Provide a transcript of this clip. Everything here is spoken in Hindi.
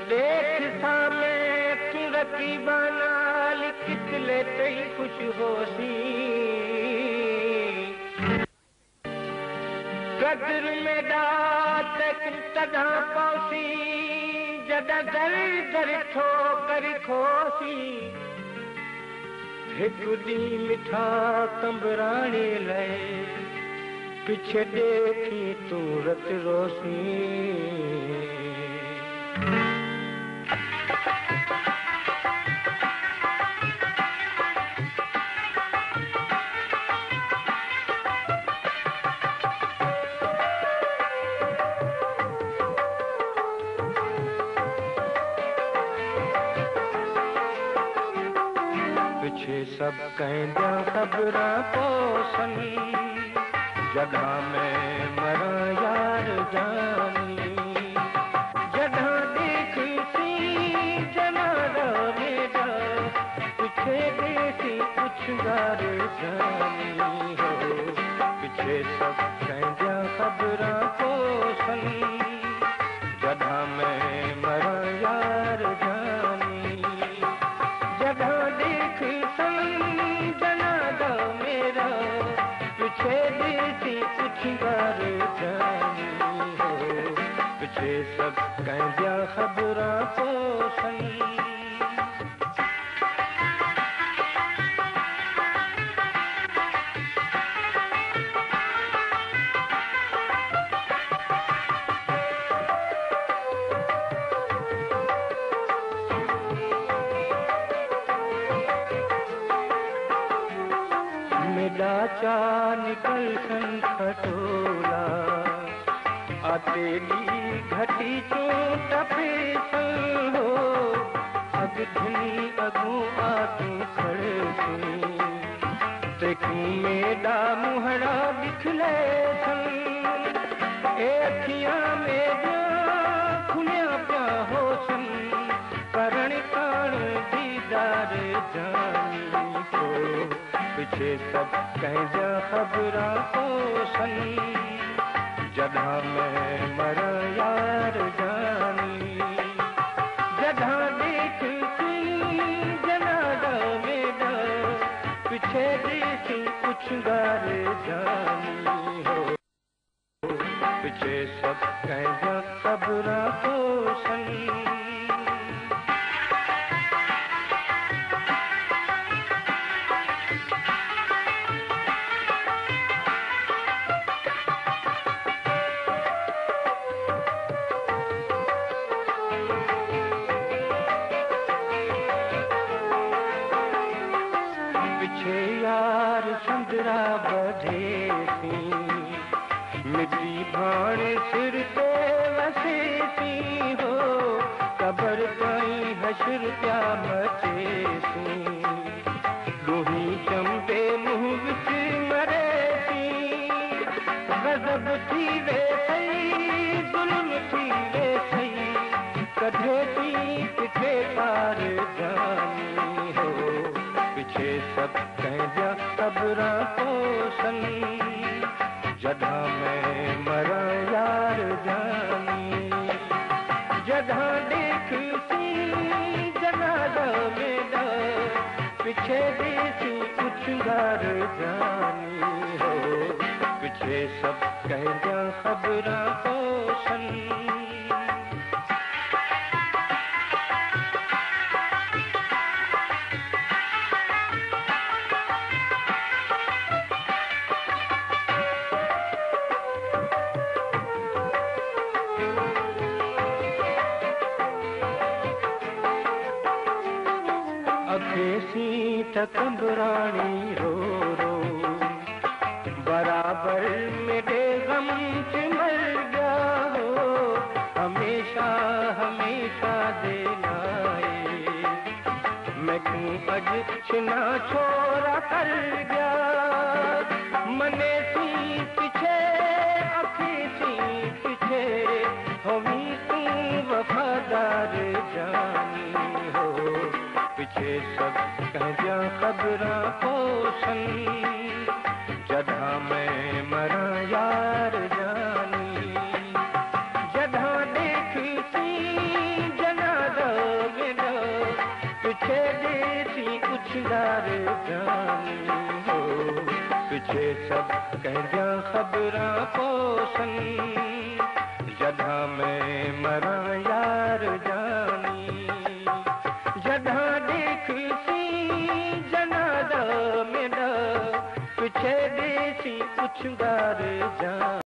देख सामे तू रकीबा नाल कितले तई खुश होसी कदर में दात तदा पौसी जदा दर दर ठोकर खोसी एक दी मिठा तंबराने लए पीछे देखी तू रत रोसी पीछे सब कहंदा खबरा पोसन जगह में मरा यार जानी जगह देख सी जनारा मेरा पीछे देसी कुछ गार जानी हो पीछे सब कहंदा खबरा पोसन जगह में मरा यार जानी जगह देख जना मेरा पीछे देसी कुछ गार जानी हो पीछे सब कहंदा खबरा पोसन चा निकल सन खटोला आतेली घटी चो टपे सन हो अग धनी अगू आतू खड़े सी तेकू मेरा मुहरा दिखले सन ए अखियां में खुलिया प्या हो सन करण कान दीदार जानी हो पीछे सब कहंदा खबरा पोसन जगह में मरा यार जानी जगह देख सी जनादा मेरा पीछे देसी कुछ गार जानी हो पीछे सब कहंदा खबरा पोसन यार संदरा बढ़े सी मिट्टी भाण सिर पे वसे सी हो कबर कई हशर प्या मचे सी लोही चंबे मुंह विच मरे सी गजब थी वे सही जुल्म थी वे सही कढ़े सी किथे पार जानी हो पीछे सब कहंदा खबरा पोसन जगह में मरा यार जानी जगह देख सी जनादा मेरा पीछे देसी कुछ गार जानी हो पीछे सब कहंदा खबरा पोसन अखेसी तकबरानी रो रो बराबर मेरे गम से मर गया हो हमेशा हमेशा देनाए मैं क्यों अज छिना छोरा कर गया मने सी पीछे अखी सी पीछे हमी तू वफादार जानी हो पीछे सब कहंदा खबरा पोसन जगह में मरा यार जानी पिछे देसी उछंगार जानी हो पिछे सब कहंदियां खबरां पोसन जॾां मैं मरां यार जानी जॾां ॾेखसी जनाज़ा मेरा पिछे देसी उछंगार जानी।